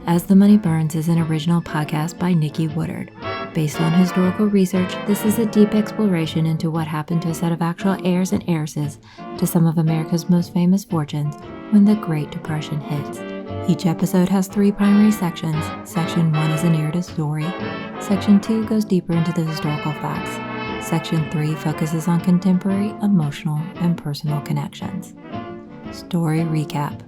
As the Money Burns is an original podcast by Nikki Woodard. Based on historical research, this is a deep exploration into what happened to a set of actual heirs and heiresses to some of America's most famous fortunes when the Great Depression hits. Each episode has 3 primary sections. Section 1 is a narrative story. Section 2 goes deeper into the historical facts. Section 3 focuses on contemporary, emotional, and personal connections. Story recap.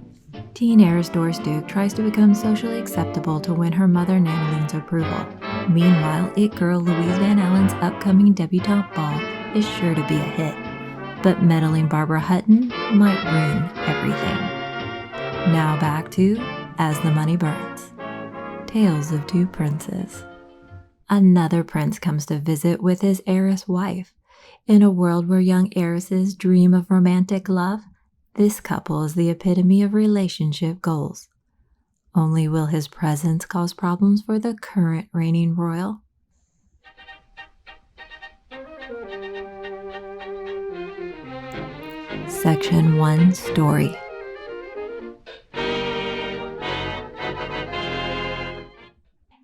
Teen heiress Doris Duke tries to become socially acceptable to win her mother Nanoline's approval. Meanwhile, it girl Louise Van Alen's upcoming debutante ball is sure to be a hit. But meddling Barbara Hutton might ruin everything. Now back to As the Money Burns. Tales of Two Princes. Another prince comes to visit with his heiress wife. In a world where young heiresses dream of romantic love, this couple is the epitome of relationship goals. Only will his presence cause problems for the current reigning royal? Section 1 Story.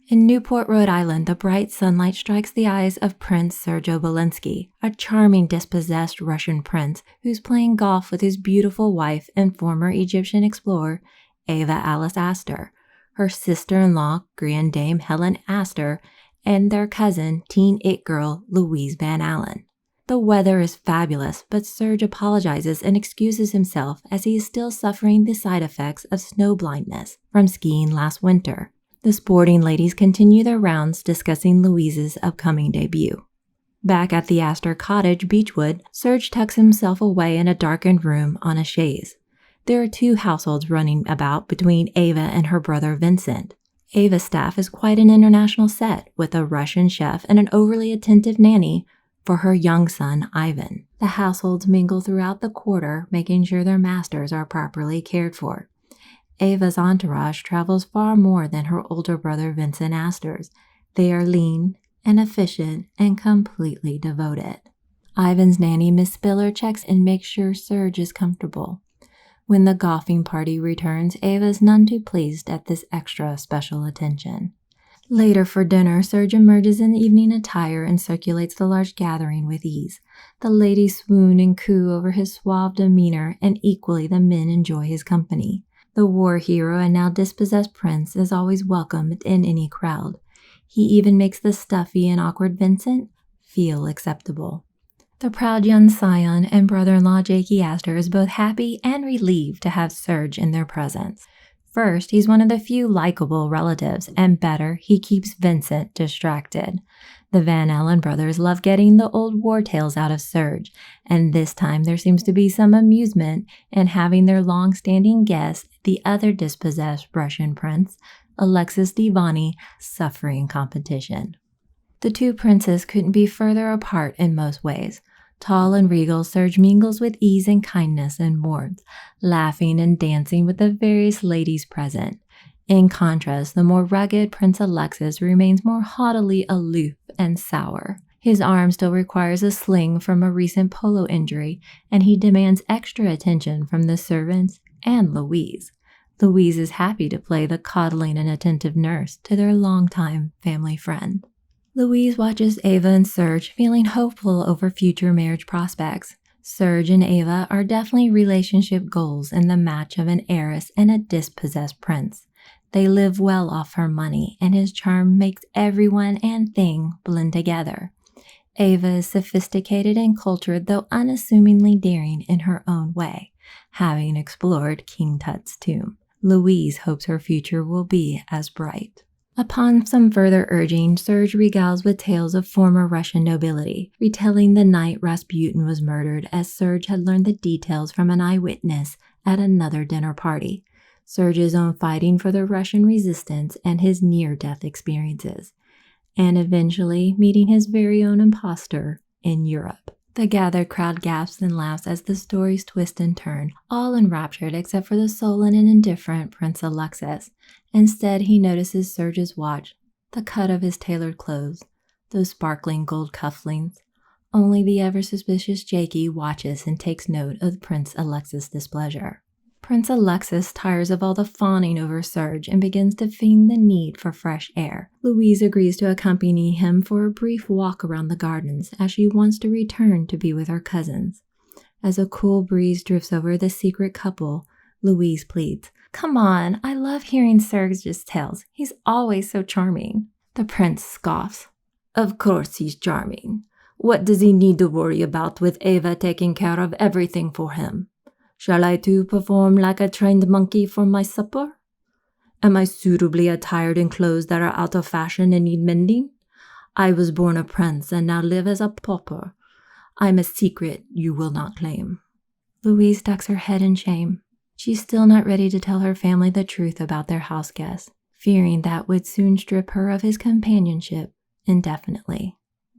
In Newport, Rhode Island, the bright sunlight strikes the eyes of Prince Serge Obolensky, a charming dispossessed Russian prince who's playing golf with his beautiful wife and former Egyptian explorer, Ava Alice Astor, her sister-in-law, Grand Dame Helen Astor, and their cousin, teen it girl, Louise Van Alen. The weather is fabulous, but Serge apologizes and excuses himself as he is still suffering the side effects of snow blindness from skiing last winter. The sporting ladies continue their rounds discussing Louise's upcoming debut. Back at the Astor cottage, Beechwood, Serge tucks himself away in a darkened room on a chaise. There are 2 households running about between Ava and her brother Vincent. Ava's staff is quite an international set, with a Russian chef and an overly attentive nanny for her young son, Ivan. The households mingle throughout the quarter, making sure their masters are properly cared for. Ava's entourage travels far more than her older brother Vincent Astor's. They are lean and efficient and completely devoted. Ivan's nanny, Miss Spiller, checks and makes sure Serge is comfortable. When the golfing party returns, Ava is none too pleased at this extra special attention. Later for dinner, Serge emerges in evening attire and circulates the large gathering with ease. The ladies swoon and coo over his suave demeanor, and equally the men enjoy his company. The war hero and now dispossessed prince is always welcomed in any crowd. He even makes the stuffy and awkward Vincent feel acceptable. The proud young scion and brother-in-law Jakey Astor is both happy and relieved to have Serge in their presence. First, he's one of the few likable relatives, and better, he keeps Vincent distracted. The Van Alen brothers love getting the old war tales out of Serge, and this time there seems to be some amusement in having their long-standing guest, the other dispossessed Russian prince, Alexis Mdivani, suffering competition. The 2 princes couldn't be further apart in most ways. Tall and regal, Serge mingles with ease and kindness and warmth, laughing and dancing with the various ladies present. In contrast, the more rugged Prince Alexis remains more haughtily aloof and sour. His arm still requires a sling from a recent polo injury, and he demands extra attention from the servants and Louise. Louise is happy to play the coddling and attentive nurse to their longtime family friend. Louise watches Ava and Serge, feeling hopeful over future marriage prospects. Serge and Ava are definitely relationship goals in the match of an heiress and a dispossessed prince. They live well off her money, and his charm makes everyone and thing blend together. Ava is sophisticated and cultured, though unassumingly daring in her own way, having explored King Tut's tomb. Louise hopes her future will be as bright. Upon some further urging, Serge regales with tales of former Russian nobility, retelling the night Rasputin was murdered, as Serge had learned the details from an eyewitness at another dinner party. Serge's own fighting for the Russian resistance and his near-death experiences, and eventually meeting his very own imposter in Europe. The gathered crowd gasps and laughs as the stories twist and turn, all enraptured except for the sullen and indifferent Prince Alexis. Instead, he notices Serge's watch, the cut of his tailored clothes, those sparkling gold cufflinks. Only the ever-suspicious Jakey watches and takes note of Prince Alexis' displeasure. Prince Alexis tires of all the fawning over Serge and begins to feel the need for fresh air. Louise agrees to accompany him for a brief walk around the gardens as she wants to return to be with her cousins. As a cool breeze drifts over the secret couple, Louise pleads, "Come on, I love hearing Serge's tales. He's always so charming." The prince scoffs. "Of course he's charming. What does he need to worry about with Ava taking care of everything for him? Shall I too perform like a trained monkey for my supper? Am I suitably attired in clothes that are out of fashion and need mending? I was born a prince and now live as a pauper. I'm a secret you will not claim." Louise ducks her head in shame. She's still not ready to tell her family the truth about their house guest, fearing that would soon strip her of his companionship indefinitely.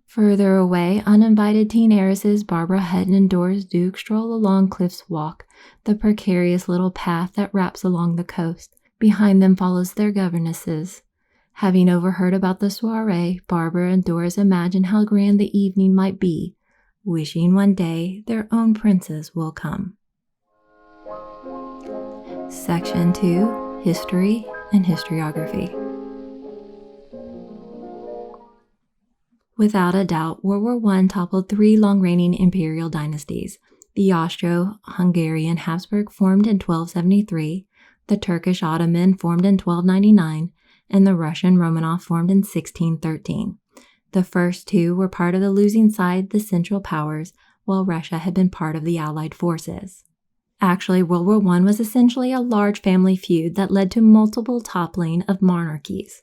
Further away, uninvited teen heiresses Barbara Hutton and Doris Duke stroll along Cliff's Walk, the precarious little path that wraps along the coast. Behind them follows their governesses. Having overheard about the soiree, Barbara and Doris imagine how grand the evening might be, wishing one day their own princes will come. Section 2, History and Historiography. Without a doubt, World War I toppled 3 long-reigning imperial dynasties. The Austro-Hungarian Habsburg formed in 1273, the Turkish Ottoman formed in 1299, and the Russian Romanov formed in 1613. The first 2 were part of the losing side, the Central Powers, while Russia had been part of the Allied forces. Actually, World War I was essentially a large family feud that led to multiple toppling of monarchies.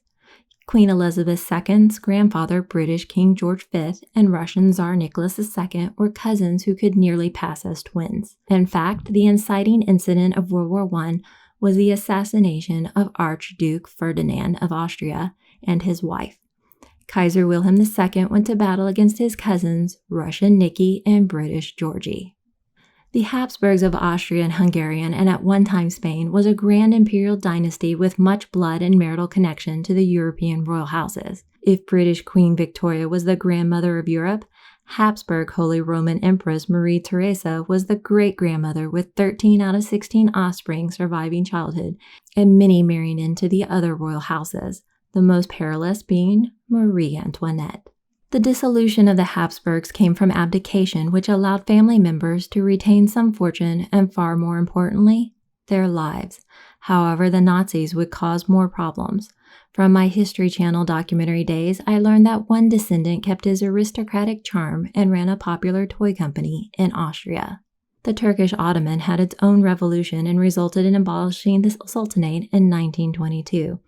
Queen Elizabeth II's grandfather, British King George V, and Russian Tsar Nicholas II were cousins who could nearly pass as twins. In fact, the inciting incident of World War I was the assassination of Archduke Ferdinand of Austria and his wife. Kaiser Wilhelm II went to battle against his cousins, Russian Nicky and British Georgie. The Habsburgs of Austria and Hungarian, and at one time Spain, was a grand imperial dynasty with much blood and marital connection to the European royal houses. If British Queen Victoria was the grandmother of Europe, Habsburg Holy Roman Empress Marie Theresa was the great-grandmother with 13 out of 16 offspring surviving childhood, and many marrying into the other royal houses, the most perilous being Marie Antoinette. The dissolution of the Habsburgs came from abdication, which allowed family members to retain some fortune and, far more importantly, their lives. However, the Nazis would cause more problems. From my History Channel documentary days, I learned that one descendant kept his aristocratic charm and ran a popular toy company in Austria. The Turkish Ottoman had its own revolution and resulted in abolishing the Sultanate in 1922.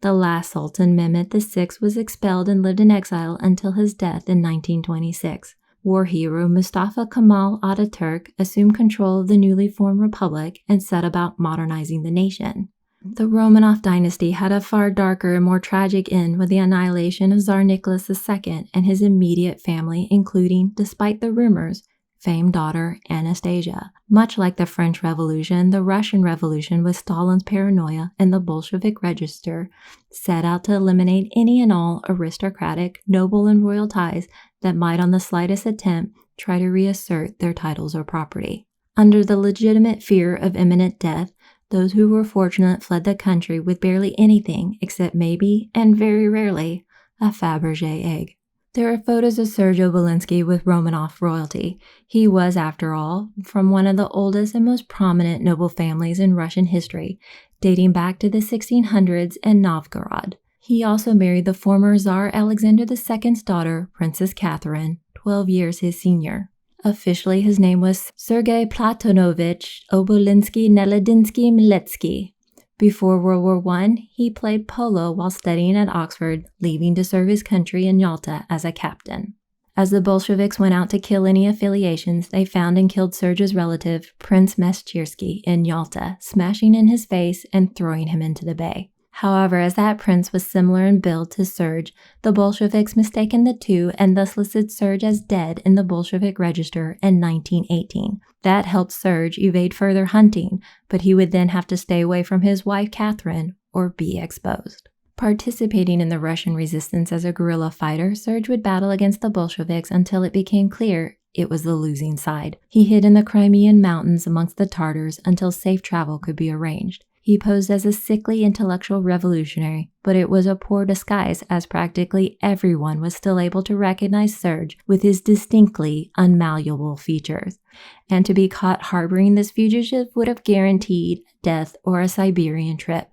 The last Sultan, Mehmet VI, was expelled and lived in exile until his death in 1926. War hero Mustafa Kemal Ataturk assumed control of the newly formed republic and set about modernizing the nation. The Romanov dynasty had a far darker and more tragic end with the annihilation of Tsar Nicholas II and his immediate family, including, despite the rumors, famed daughter Anastasia. Much like the French Revolution, the Russian Revolution, with Stalin's paranoia and the Bolshevik register, set out to eliminate any and all aristocratic, noble, and royal ties that might, on the slightest attempt, try to reassert their titles or property. Under the legitimate fear of imminent death, those who were fortunate fled the country with barely anything except maybe, and very rarely, a Fabergé egg. There are photos of Serge Obolensky with Romanov royalty. He was, after all, from one of the oldest and most prominent noble families in Russian history, dating back to the 1600s in Novgorod. He also married the former Tsar Alexander II's daughter, Princess Catherine, 12 years his senior. Officially, his name was Sergei Platonovich Obolensky-Neledinsky-Miletsky. Before World War I, he played polo while studying at Oxford, leaving to serve his country in Yalta as a captain. As the Bolsheviks went out to kill any affiliations, they found and killed Serge's relative, Prince Meshchersky, in Yalta, smashing in his face and throwing him into the bay. However, as that prince was similar in build to Serge, the Bolsheviks mistaken the two and thus listed Serge as dead in the Bolshevik register in 1918. That helped Serge evade further hunting, but he would then have to stay away from his wife Catherine or be exposed. Participating in the Russian resistance as a guerrilla fighter, Serge would battle against the Bolsheviks until it became clear it was the losing side. He hid in the Crimean mountains amongst the Tartars until safe travel could be arranged. He posed as a sickly intellectual revolutionary, but it was a poor disguise as practically everyone was still able to recognize Serge with his distinctly unmalleable features. And to be caught harboring this fugitive would have guaranteed death or a Siberian trip.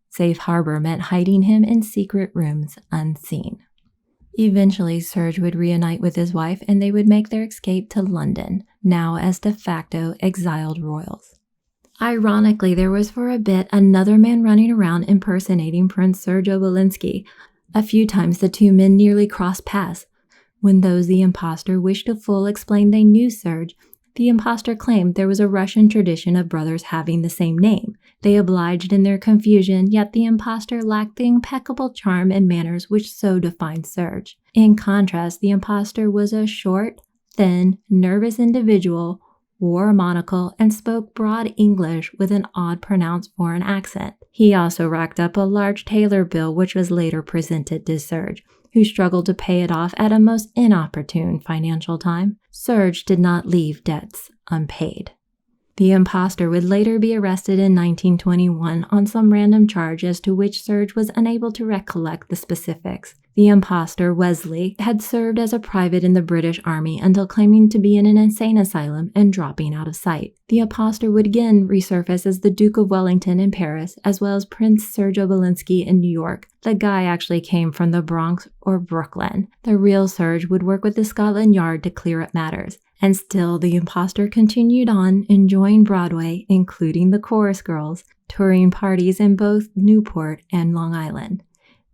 Safe harbor meant hiding him in secret rooms unseen. Eventually, Serge would reunite with his wife and they would make their escape to London, now as de facto exiled royals. Ironically, there was for a bit another man running around impersonating Prince Serge Obolensky. A few times the two men nearly crossed paths. When those the impostor wished to full explain they knew Serge, the impostor claimed there was a Russian tradition of brothers having the same name. They obliged in their confusion, yet the impostor lacked the impeccable charm and manners which so defined Serge. In contrast, the impostor was a short, thin, nervous individual, wore a monocle, and spoke broad English with an odd pronounced foreign accent. He also racked up a large tailor bill which was later presented to Serge, who struggled to pay it off at a most inopportune financial time. Serge did not leave debts unpaid. The impostor would later be arrested in 1921 on some random charge as to which Serge was unable to recollect the specifics. The impostor, Wesley, had served as a private in the British Army until claiming to be in an insane asylum and dropping out of sight. The impostor would again resurface as the Duke of Wellington in Paris, as well as Prince Serge Obolensky in New York. The guy actually came from the Bronx or Brooklyn. The real Serge would work with the Scotland Yard to clear up matters. And still, the impostor continued on, enjoying Broadway, including the chorus girls, touring parties in both Newport and Long Island.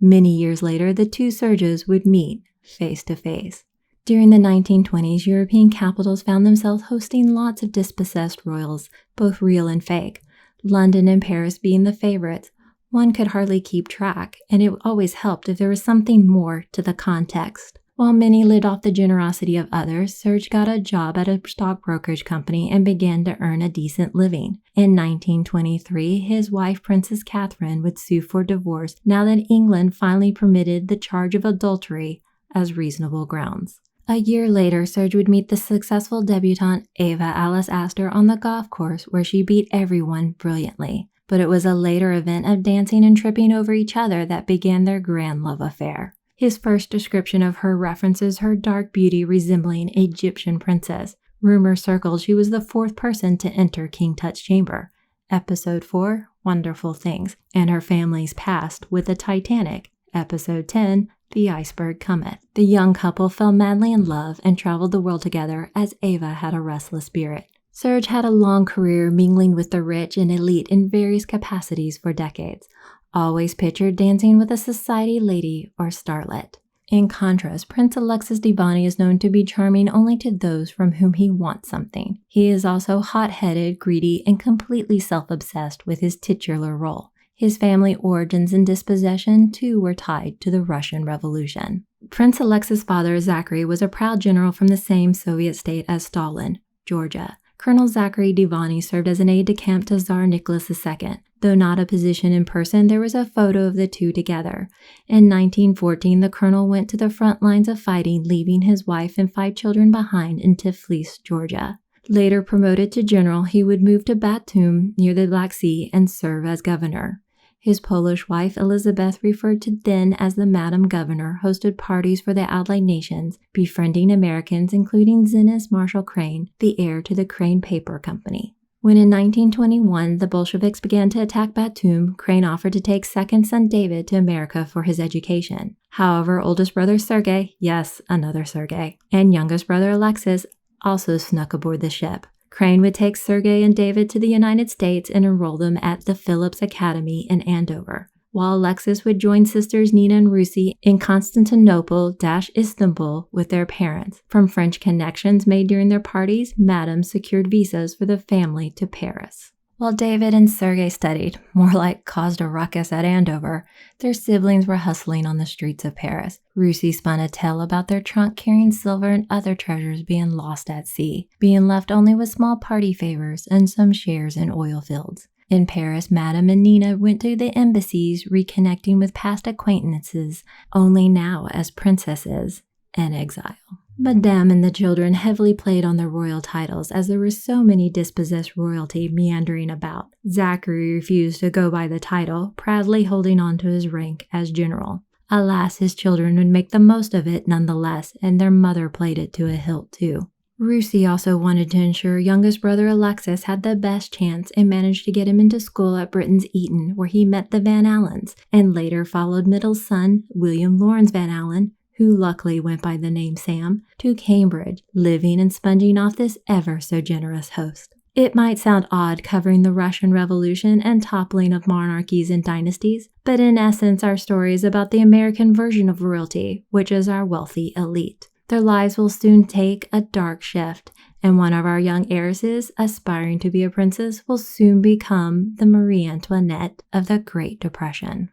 Many years later, the two Serges would meet face to face. During the 1920s, European capitals found themselves hosting lots of dispossessed royals, both real and fake, London and Paris being the favorites. One could hardly keep track, and it always helped if there was something more to the context. While many lived off the generosity of others, Serge got a job at a stock brokerage company and began to earn a decent living. In 1923, his wife, Princess Catherine, would sue for divorce now that England finally permitted the charge of adultery as reasonable grounds. A year later, Serge would meet the successful debutante Ava Alice Astor on the golf course where she beat everyone brilliantly. But it was a later event of dancing and tripping over each other that began their grand love affair. His first description of her references her dark beauty resembling an Egyptian princess. Rumor circled she was the fourth person to enter King Tut's chamber. Episode 4, Wonderful Things, and her family's past with the Titanic. Episode 10, The Iceberg Cometh. The young couple fell madly in love and traveled the world together as Ava had a restless spirit. Serge had a long career mingling with the rich and elite in various capacities for decades, always pictured dancing with a society lady or starlet. In contrast, Prince Alexis Mdivani is known to be charming only to those from whom he wants something. He is also hot-headed, greedy, and completely self-obsessed with his titular role. His family origins and dispossession, too, were tied to the Russian Revolution. Prince Alexis' father, Zachary, was a proud general from the same Soviet state as Stalin, Georgia. Colonel Zachary Mdivani served as an aide-de-camp to Tsar Nicholas II. Though not a position in person, there was a photo of the two together. In 1914, the colonel went to the front lines of fighting, leaving his wife and 5 children behind in Tiflis, Georgia. Later promoted to general, he would move to Batum near the Black Sea and serve as governor. His Polish wife, Elizabeth, referred to then as the Madam Governor, hosted parties for the Allied nations, befriending Americans, including Zenas Marshall Crane, the heir to the Crane Paper Company. When in 1921 the Bolsheviks began to attack Batum, Crane offered to take second son David to America for his education. However, oldest brother Sergei, yes, another Sergei, and youngest brother Alexis also snuck aboard the ship. Crane would take Sergei and David to the United States and enroll them at the Phillips Academy in Andover, while Alexis would join sisters Nina and Rusi in Constantinople-Istanbul with their parents. From French connections made during their parties, Madame secured visas for the family to Paris. While David and Sergei studied, more like caused a ruckus at Andover, their siblings were hustling on the streets of Paris. Rusi spun a tale about their trunk carrying silver and other treasures being lost at sea, being left only with small party favors and some shares in oil fields. In Paris, Madame and Nina went to the embassies, reconnecting with past acquaintances, only now as princesses in exile. Madame and the children heavily played on their royal titles as there were so many dispossessed royalty meandering about. Zachary refused to go by the title, proudly holding on to his rank as general. Alas, his children would make the most of it nonetheless, and their mother played it to a hilt too. Russie also wanted to ensure youngest brother Alexis had the best chance and managed to get him into school at Britain's Eton, where he met the Van Alens, and later followed middle son William Lawrence Van Alen, who luckily went by the name Sam, to Cambridge, living and sponging off this ever so generous host. It might sound odd covering the Russian Revolution and toppling of monarchies and dynasties, but in essence our story is about the American version of royalty, which is our wealthy elite. Their lives will soon take a dark shift, and one of our young heiresses, aspiring to be a princess, will soon become the Marie Antoinette of the Great Depression.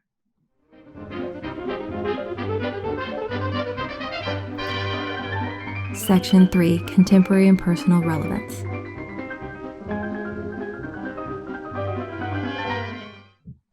Section 3. Contemporary and Personal Relevance.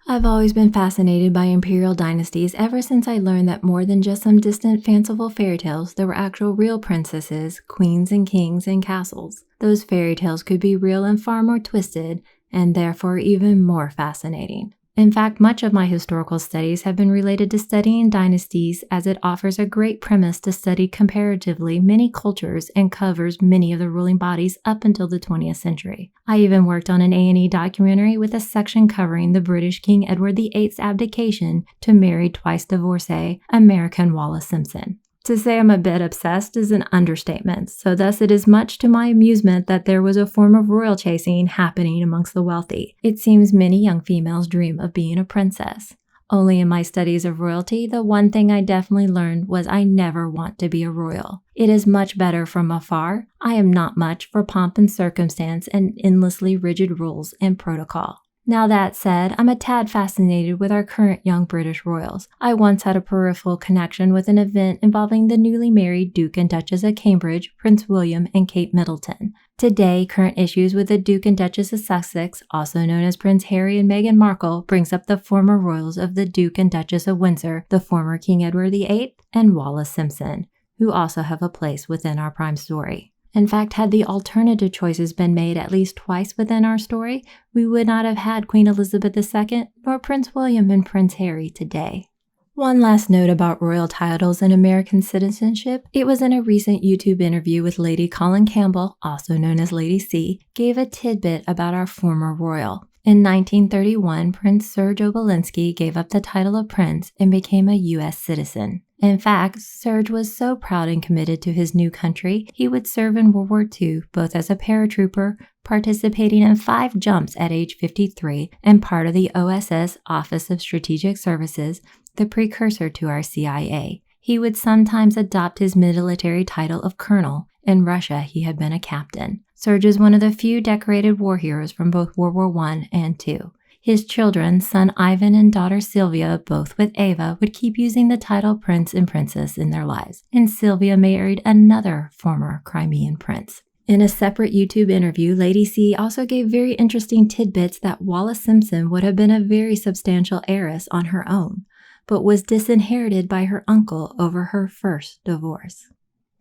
I've always been fascinated by imperial dynasties ever since I learned that more than just some distant fanciful fairy tales, there were actual real princesses, queens and kings, and castles. Those fairy tales could be real and far more twisted, and therefore even more fascinating. In fact, much of my historical studies have been related to studying dynasties, as it offers a great premise to study comparatively many cultures and covers many of the ruling bodies up until the 20th century. I even worked on an A&E documentary with a section covering the British King Edward VIII's abdication to married twice-divorcee American Wallis Simpson. To say I'm a bit obsessed is an understatement, so thus it is much to my amusement that there was a form of royal chasing happening amongst the wealthy. It seems many young females dream of being a princess. Only in my studies of royalty, the one thing I definitely learned was I never want to be a royal. It is much better from afar. I am not much for pomp and circumstance and endlessly rigid rules and protocol. Now that said, I'm a tad fascinated with our current young British royals. I once had a peripheral connection with an event involving the newly married Duke and Duchess of Cambridge, Prince William, and Kate Middleton. Today, current issues with the Duke and Duchess of Sussex, also known as Prince Harry and Meghan Markle, brings up the former royals of the Duke and Duchess of Windsor, the former King Edward VIII, and Wallis Simpson, who also have a place within our prime story. In fact, had the alternative choices been made at least twice within our story, we would not have had Queen Elizabeth II nor Prince William and Prince Harry today. One last note about royal titles and American citizenship. It was in a recent YouTube interview with Lady Colin Campbell, also known as Lady C, gave a tidbit about our former royal. In 1931, Prince Serge Obolensky gave up the title of prince and became a U.S. citizen. In fact, Serge was so proud and committed to his new country, he would serve in World War II, both as a paratrooper, participating in 5 jumps at age 53, and part of the OSS Office of Strategic Services, the precursor to our CIA. He would sometimes adopt his military title of colonel. In Russia, he had been a captain. Serge is one of the few decorated war heroes from both World War I and II. His children, son Ivan and daughter Sylvia, both with Ava, would keep using the title prince and princess in their lives, and Sylvia married another former Crimean prince. In a separate YouTube interview, Lady C also gave very interesting tidbits that Wallis Simpson would have been a very substantial heiress on her own, but was disinherited by her uncle over her first divorce.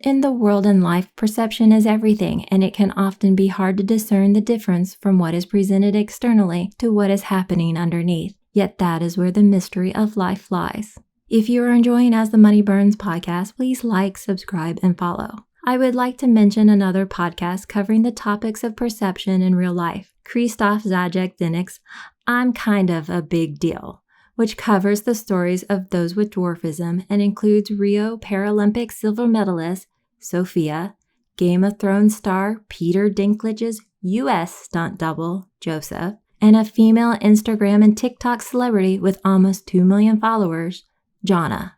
In the world and life, perception is everything, and it can often be hard to discern the difference from what is presented externally to what is happening underneath. Yet that is where the mystery of life lies. If you are enjoying As the Money Burns podcast, please like, subscribe, and follow. I would like to mention another podcast covering the topics of perception in real life, Krzysztof Zajac-Dynik's I'm Kind of a Big Deal, which covers the stories of those with dwarfism and includes Rio Paralympic silver medalist Sophia, Game of Thrones star Peter Dinklage's U.S. stunt double Joseph, and a female Instagram and TikTok celebrity with almost 2 million followers, Jonna.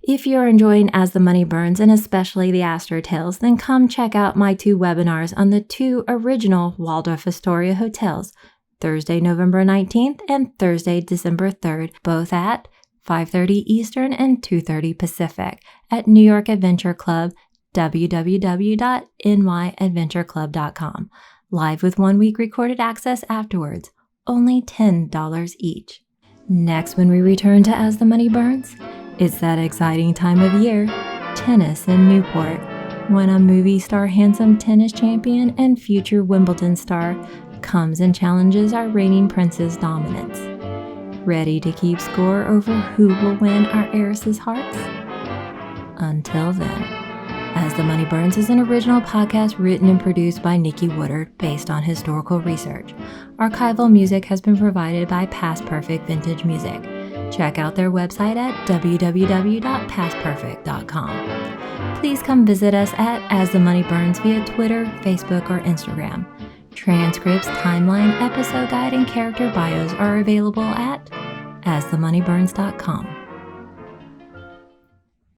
If you're enjoying As the Money Burns and especially the Astor Tales, then come check out my 2 webinars on the 2 original Waldorf Astoria hotels, Thursday, November 19th and Thursday, December 3rd, both at 5:30 Eastern and 2:30 Pacific at New York Adventure Club, www.nyadventureclub.com. Live with 1 week recorded access afterwards, only $10 each. Next, when we return to As the Money Burns, it's that exciting time of year, tennis in Newport. when a movie star, handsome tennis champion, and future Wimbledon star comes and challenges our reigning prince's dominance. Ready to keep score over who will win our heiresses' hearts? Until then, As the Money Burns is an original podcast written and produced by Nikki Woodard based on historical research. Archival music has been provided by Past Perfect Vintage Music. Check out their website at www.pastperfect.com. Please come visit us at As the Money Burns via Twitter, Facebook, or Instagram. Transcripts, timeline, episode guide, and character bios are available at asthemoneyburns.com.